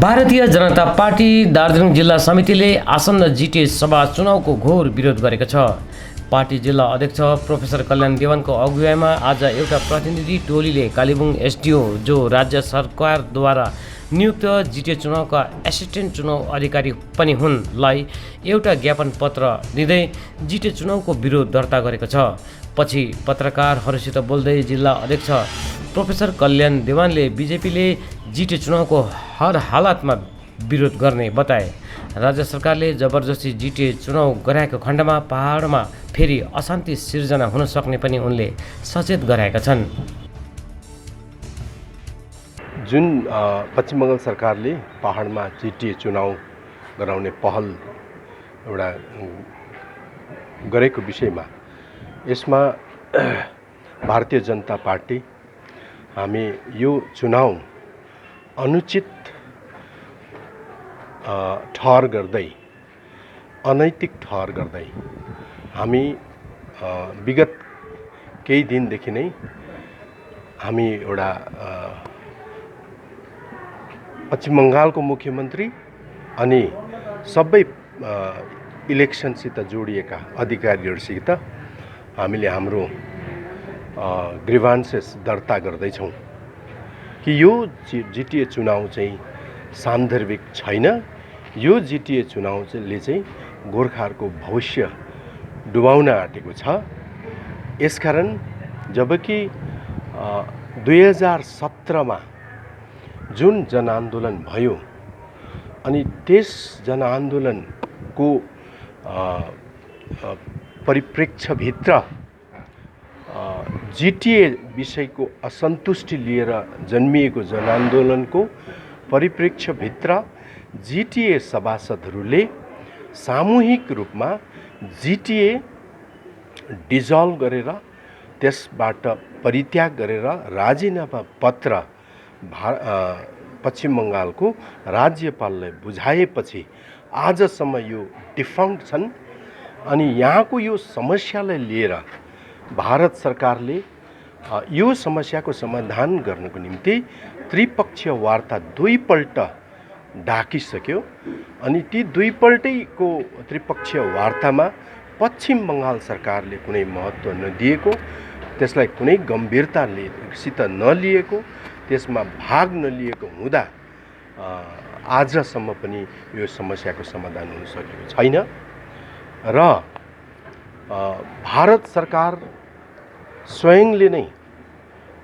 Bharatiya Janata party Darjeeling जिल्ला समितिले आसन्न जिटिए सभा चुनावको घोर विरोध गरेको छ। पार्टी जिल्ला अध्यक्ष प्रोफेसर कल्याण देवानको अगुवाईमा आज एउटा प्रतिनिधि टोलीले कालेबुङ एसडिओ जो राज्य सरकारद्वारा नियुक्त जिटिए चुनावका एसिस्टेन्ट चुनाव अधिकारी पनि हुन् लाई एउटा ज्ञापन पत्र दिँदै जिटिए चुनावको विरोध दर्ता गरेको छ। पछि पत्रकारहरूसित बोल्दै जिल्ला अध्यक्ष प्रोफेसर कल्याण देवानले बिजेपीले जिटिए चुनावको हर हालतमा विरोध गर्ने बताए। राज्य सरकारले जबरजस्ती जिटिए चुनाव गराएको खण्डमा पहाडमा फेरि अशान्ति सिर्जना हुन सक्ने पनि उनले सचेत गराएका छन्। जुन पश्चिम बङ्गाल सरकारले पहाडमा जिटिए चुनाव गराउने पहल एउटा गरेको विषयमा यसमा भारतीय जनता पार्टी हामी यो चुनाव अनुचित ठहर गर्दै अनैतिक ठहर गर्दै हामी विगत केही दिनदेखि नै हामी एउटा पश्चिम बङ्गालको मुख्यमन्त्री अनि सबै इलेक्सनसित जोडिएका अधिकारीहरूसित हामीले हाम्रो ग्रिभान्सेस दर्ता गर्दैछौँ कि यो जिटिए चुनाव चाहिँ सान्दर्भिक छैन। यो जिटिए चुनावले चाहिँ गोर्खाहरूको भविष्य डुबाउन आँटेको छ। यसकारण जबकि 2017मा जुन जनआन्दोलन भयो अनि त्यस जनआन्दोलनको परिप्रेक्ष्यभित्र जिटिए विषयको असन्तुष्टि लिएर जन्मिएको जनआन्दोलनको परिप्रेक्ष्यभित्र जिटिए सभासदहरूले सामूहिक रूपमा जिटिए डिजल्भ गरेर त्यसबाट परित्याग गरेर राजीनामा पत्र पश्चिम बङ्गालको राज्यपाललाई बुझाएपछि आजसम्म यो डिफङ्क्ट छन्। अनि यहाँको यो समस्यालाई लिएर भारत सरकारले यो समस्याको समाधान गर्नको निम्ति त्रिपक्षीय वार्ता दुईपल्ट डाकिसक्यो। अनि ती दुईपल्टैको त्रिपक्षीय वार्तामा पश्चिम बङ्गाल सरकारले कुनै महत्त्व नदिएको, त्यसलाई कुनै गम्भीरतासित नलिएको, त्यसमा भाग नलिएको हुँदा आजसम्म पनि यो समस्याको समाधान हुन सकेको छैन। र भारत सरकार स्वयंले नै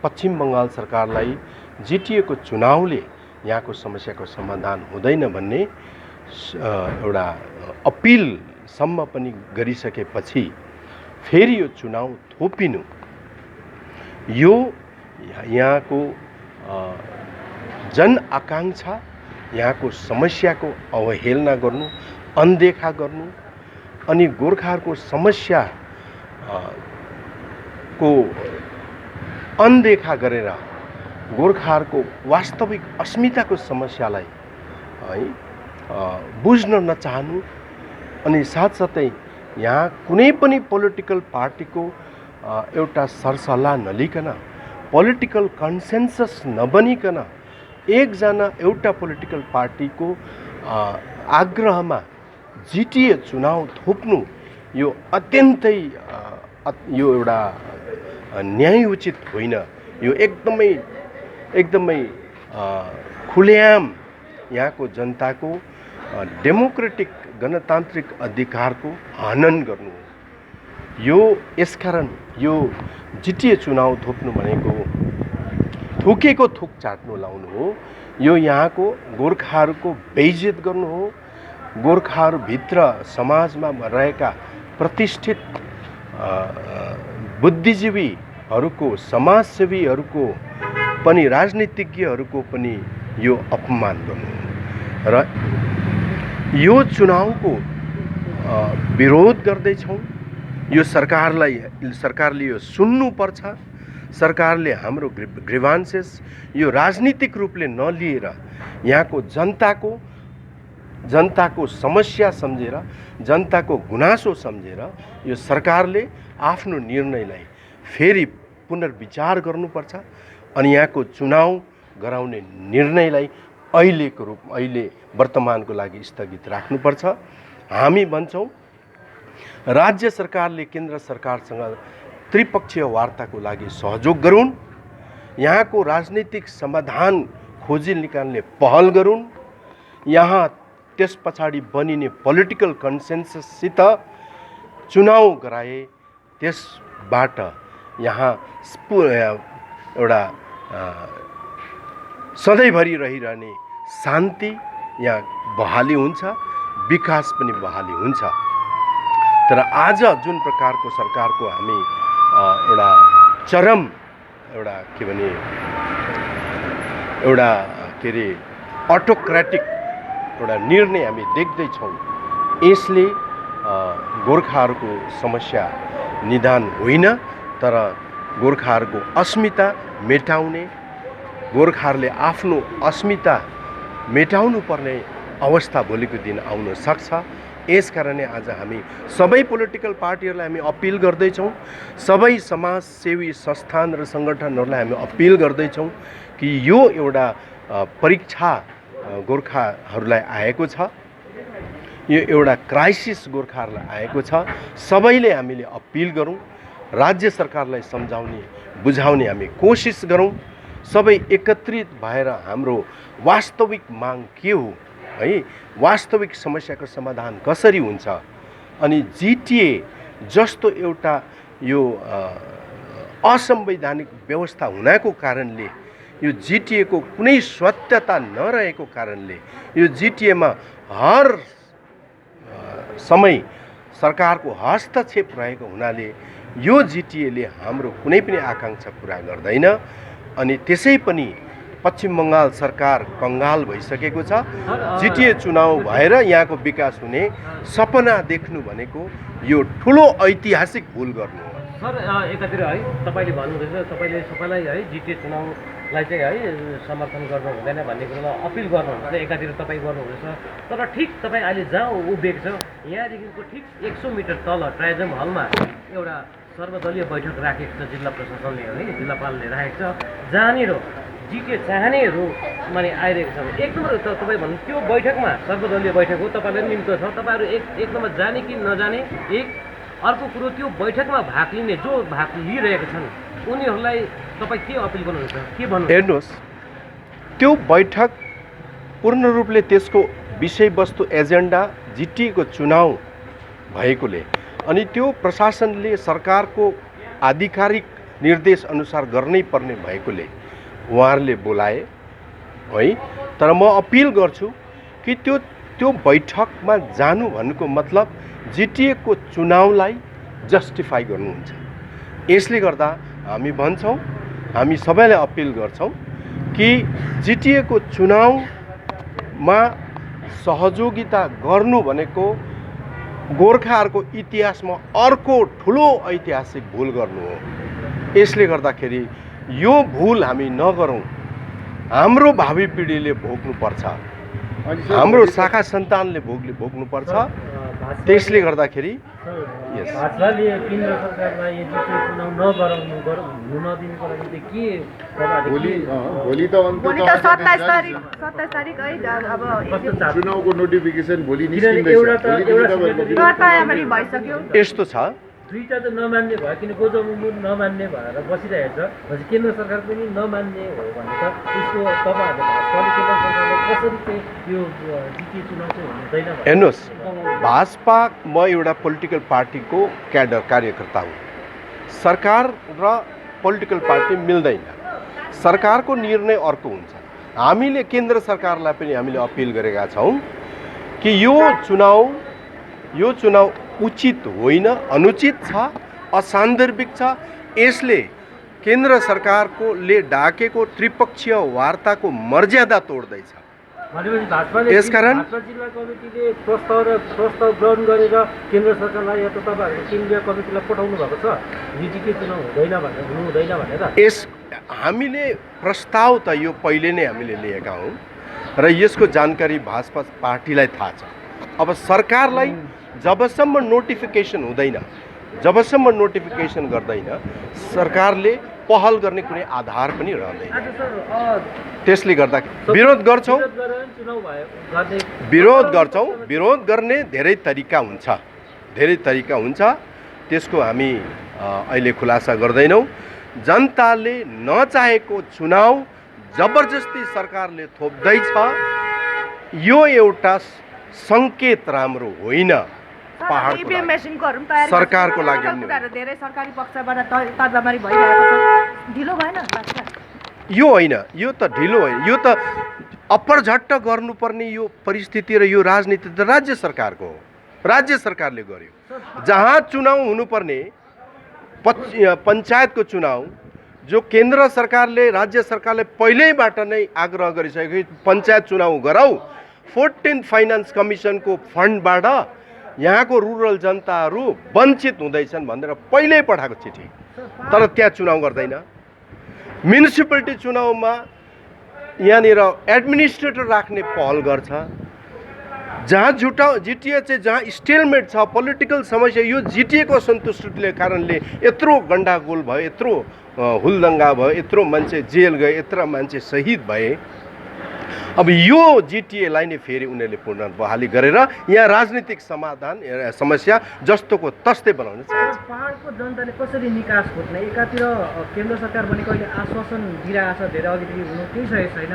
पश्चिम बङ्गाल सरकारलाई जिटिएको चुनावले यहाँको समस्याको समाधान हुँदैन भन्ने एउटा अपिलसम्म पनि गरिसकेपछि फेरि यो चुनाव थोपिनु, यो यहाँको जनआकाङ्क्षा, यहाँको समस्याको अवहेलना गर्नु, अनदेखा गर्नु अनि गोर्खाहरूको समस्या को अनदेखा गरेर गोर्खाहरूको वास्तविक अस्मिताको समस्यालाई है बुझ्न नचाहनु अनि साथसाथै यहाँ कुनै पनि पोलिटिकल पार्टीको एउटा सरसल्लाह नलिकन, पोलिटिकल कन्सेन्सस नबनिकन एकजना एउटा पोलिटिकल पार्टीको आग्रहमा जिटिए चुनाव थोप्नु यो अत्यन्तै यो एउटा न्यायोचित होइन। यो एकदमै खुलेआम यहाँको जनताको डेमोक्रेटिक गणतान्त्रिक अधिकारको हनन गर्नु हो। यो यसकारण यो जिटिए चुनाव थोप्नु भनेको थुकेको थुक चाट्नु लाउनु हो। यो यहाँको गोर्खाहरूको बेइज्जत गर्नु हो। गोर्खाहरूभित्र समाजमा रहेका प्रतिष्ठित बुद्धिजीवीहरूको, समाजसेवीहरूको पनि, राजनीतिज्ञहरूको पनि यो अपमान गर्नु र यो चुनावको विरोध गर्दैछौँ। यो सरकारले यो सुन्नुपर्छ। सरकारले हाम्रो ग्रिभान्सेस यो राजनीतिक रूपले नलिएर यहाँको जनताको समस्या सम्झेर, जनताको गुनासो सम्झेर यो सरकारले आफ्नो निर्णयलाई फेरि पुनर्विचार गर्नुपर्छ अनि यहाँको चुनाव गराउने निर्णयलाई अहिलेको रूपमा अहिले वर्तमानको लागि स्थगित राख्नुपर्छ। हामी भन्छौँ राज्य सरकारले केन्द्र सरकारसँग त्रिपक्षीय वार्ताको लागि सहयोग गरून्, यहाँको राजनीतिक समाधान खोजी निकाल्ने पहल गरून्, यहाँ त्यस पछाडि बनिने पोलिटिकल कन्सेन्सससित चुनाव गराए त्यसबाट यहाँ एउटा सधैँभरि रहिरहने शान्ति यहाँ बहाली हुन्छ, विकास पनि बहाली हुन्छ। तर आज जुन प्रकारको सरकारको हामी एउटा चरम एउटा के भने एउटा के अरे अटोक्रेटिक एउटा निर्णय हामी देख्दैछौँ, यसले गोर्खाहरूको समस्या निदान होइन तर गोर्खाहरूको अस्मिता मेटाउने, गोर्खाहरूले आफ्नो अस्मिता मेटाउनु पर्ने अवस्था भोलिको दिन आउन सक्छ। यसकारणले आज हामी सबै पोलिटिकल पार्टीहरूलाई हामी अपिल गर्दैछौँ, सबै समाजसेवी संस्थान र सङ्गठनहरूलाई हामी अपिल गर्दैछौँ कि यो एउटा परीक्षा गोर्खाहरूलाई आएको छ, यो एउटा क्राइसिस गोर्खाहरूलाई आएको छ। सबैले हामीले अपिल गरौँ, राज्य सरकारलाई सम्झाउने बुझाउने हामी कोसिस गरौँ, सबै एकत्रित भएर हाम्रो वास्तविक माग के हो है, वास्तविक समस्याको समाधान कसरी हुन्छ, अनि जिटिए जस्तो एउटा यो असंवैधानिक व्यवस्था हुनाको कारणले, यो जिटिएको कुनै सत्यता नरहेको कारणले, यो जिटिएमा हर समय सरकारको हस्तक्षेप रहेको हुनाले यो जिटिएले हाम्रो कुनै पनि आकाङ्क्षा पुरा गर्दैन। अनि त्यसै पनि पश्चिम बङ्गाल सरकार कङ्गाल भइसकेको छ। जिटिए चुनाव भएर यहाँको विकास हुने सपना देख्नु भनेको यो ठुलो ऐतिहासिक भुल गर्नु हो। सर एकातिर है तपाईँले भन्नुहुँदैछ, तपाईँले सबैलाई है जिटिए चुनावलाई चाहिँ है समर्थन गर्नु हुँदैन भन्ने कुरोमा अपिल गर्नुहुन्छ, एकातिर तपाईँ गर्नुहुँदैछ। तर ठिक तपाईँ अहिले जहाँ उभिएको छ यहाँदेखिको ठिक 100 मिटर तल ट्राइजम हलमा एउटा सर्वदलीय बैठक राखेको छ, जिल्ला प्रशासनले है जिल्लापालले राखेको छ, जहाँनिर जिटिए चाहनेहरू माने आइरहेको छ। एक नम्बर तपाईँ भन्नु त्यो बैठकमा सर्वदलीय बैठक हो, तपाईँलाई निम्त छ, तपाईँहरू एक नम्बर जाने कि नजाने एक। अर्को कुरो त्यो बैठकमा भाग लिने जो भाग लिइरहेका छन् उनीहरूलाई तपाईँ के अपिल गर्नुहुन्छ, के भन्नु? हेर्नुहोस्, त्यो बैठक पूर्ण रूपले त्यसको विषयवस्तु एजेन्डा जिटिएको चुनाव भएकोले अनि त्यो प्रशासनले सरकारको आधिकारिक निर्देश अनुसार गर्नै पर्ने भएकोले उहाँहरूले बोलाए है। तर म अपिल गर्छु कि त्यो बैठकमा जानु भन्नुको मतलब जिटिएको चुनावलाई जस्टिफाई गर्नुहुन्छ। यसले गर्दा हामी भन्छौँ, हामी सबैलाई अपिल गर्छौँ कि जिटिएको चुनावमा सहयोगिता गर्नु भनेको गोर्खाहरूको इतिहासमा अर्को ठुलो ऐतिहासिक भुल गर्नु हो। यसले गर्दाखेरि यो भुल हामी नगरौँ, हाम्रो भावी पिँढीले भोग्नुपर्छ, हाम्रो शाखा सन्तानले भोग्नुपर्छ। त्यसले गर्दाखेरि भाजपाले केन्द्र सरकारमा यो जिटिए चुनाव हुन नदिनुको लागि के भोलि त 27 तारिक है अब चुनावको नोटिफिकेसन भोलि निस्किँदैछ। यस्तो छ, दुईटा त नमान्ने भयो, किन गोजमुमुर नमान्ने भएर बसिरहेको छ, केन्द्र सरकार पनि नमान्ने हो भने त त्यसको तपाईँहरूले भाजपाले केन्द्र सरकारले कसरी चाहिँ यो जिटिए चुनाव चाहिँ हुँदैन? हेर्नुहोस्, भाजपा म एउटा पोलिटिकल पार्टीको क्याडर कार्यकर्ता हुँ। सरकार र पोलिटिकल पार्टी मिल्दैन, सरकारको निर्णय अर्को हुन्छ। हामीले केन्द्र सरकारलाई पनि हामीले अपिल गरेका छौँ कि यो चुनाव उचित होइन, अनुचित छ, असान्दर्भिक छ। यसले केन्द्र सरकारले डाकेको त्रिपक्षीय वार्ताको मर्यादा तोड्दैछ। यसकारण जिल्ला कमिटीले प्रस्ताव ग्रहण गरेर केन्द्र सरकारलाई या त तपाईँहरूको केन्द्रीय कमिटीलाई पठाउनु भएको छ जिटिए चुनाव हुँदैन भनेर। हामीले प्रस्ताव त यो पहिले नै हामीले लिएका हौँ र यसको जानकारी भाजपा पार्टीलाई थाहा छ। अब सरकारलाई जबसम्म नोटिफिकेसन हुँदैन, जबसम्म नोटिफिकेसन गर्दैन, सरकारले पहल गर्ने कुनै आधार पनि रहँदैन। त्यसले गर्दा विरोध गर्छौँ, विरोध गर्ने धेरै तरिका हुन्छ, त्यसको हामी अहिले खुलासा गर्दैनौँ। जनताले नचाहेको चुनाव जबरजस्ती सरकारले थोप्दैछ, यो एउटा सङ्केत राम्रो होइन। इभिएम मेसिनकोहरु पनि तयारी सरकारको लागि पनि धेरै सरकारी पक्षबाट तर्दामारी भइरहेको छ, ढिलो भएन? यो होइन, यो त ढिलो होइन, यो त अपरझट्ट गर्नुपर्ने यो परिस्थिति र यो राजनीति त राज्य सरकारको हो। राज्य सरकारले गर्यो। जहाँ चुनाव हुनुपर्ने पञ्चायतको चुनाव जो केन्द्र सरकारले राज्य सरकारले पहिल्यैबाट नै आग्रह गरिसक्यो, पञ्चायत चुनाव गराऊ, 14 फाइनान्स कमिसनको फन्डबाट यहाँको रुरल जनताहरू वञ्चित हुँदैछन् भनेर पहिल्यै पठाएको चिठी, तर त्यहाँ चुनाव गर्दैन। म्युनिसिपालिटी चुनावमा यहाँनिर एडमिनिस्ट्रेटर राख्ने पहल गर्छ। जहाँ जिटिए चाहिँ जहाँ स्टेलमेट छ, पोलिटिकल समस्या, यो जिटिएको असन्तुष्टिले कारणले यत्रो गण्डागोल भयो, यत्रो हुलदङ्गा भयो, यत्रो मान्छे जेल गए, यत्रो मान्छे शहीद भए। अब यो जिटिएलाई नै फेरि उनीहरूले पुनर्बहाली गरेर यहाँ राजनीतिक समस्या जस्तोको तस्तै बनाउन चाहन्छ। पहाडको जनताले कसरी निकास खोज्ने? एकातिर केन्द्र सरकार पनि कहिले आश्वासन दिइरहेको छ, धेरै अघिदेखि हुनु केही सकेको छैन,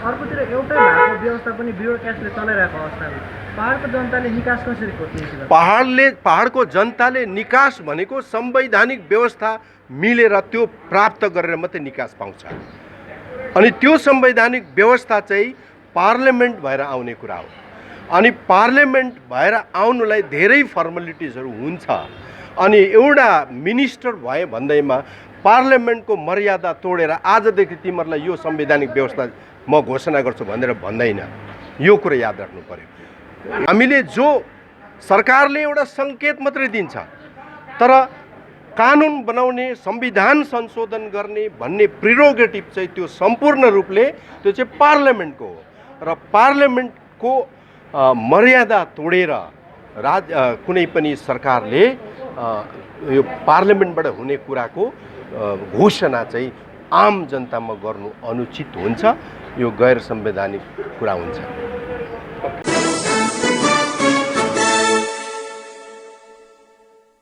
अर्कोतिर एउटै भएको व्यवस्था पनि ब्युरोक्रेटले चलाइरहेको अवस्थामा पहाडको जनताले निकास कसरी खोज्ने? पहाडको जनताले निकास भनेको संवैधानिक व्यवस्था मिलेर त्यो प्राप्त गरेर मात्रै निकास पाउँछ। अनि त्यो संवैधानिक व्यवस्था चाहिँ पार्लियामेन्ट भएर आउने कुरा हो। अनि पार्लियामेन्ट भएर आउनुलाई धेरै फर्मालिटिजहरू हुन्छ। अनि एउटा मिनिस्टर भए भन्दैमा पार्लियामेन्टको मर्यादा तोडेर आजदेखि तिमीहरूलाई यो संवैधानिक व्यवस्था म घोषणा गर्छु भनेर भन्दैन। यो कुरा याद राख्नु पर्यो। हामीले जो सरकारले एउटा सङ्केत मात्रै दिन्छ, तर कानुन बनाउने, संविधान संशोधन गर्ने भन्ने प्रिरोगेटिभ चाहिँ त्यो सम्पूर्ण रूपले त्यो चाहिँ पार्लियामेन्टको हो। र पार्लियामेन्टको मर्यादा तोडेर कुनै पनि सरकारले यो पार्लियामेन्टबाट हुने कुराको घोषणा चाहिँ आम जनतामा गर्नु अनुचित हुन्छ। यो गैर संवैधानिक कुरा हुन्छ।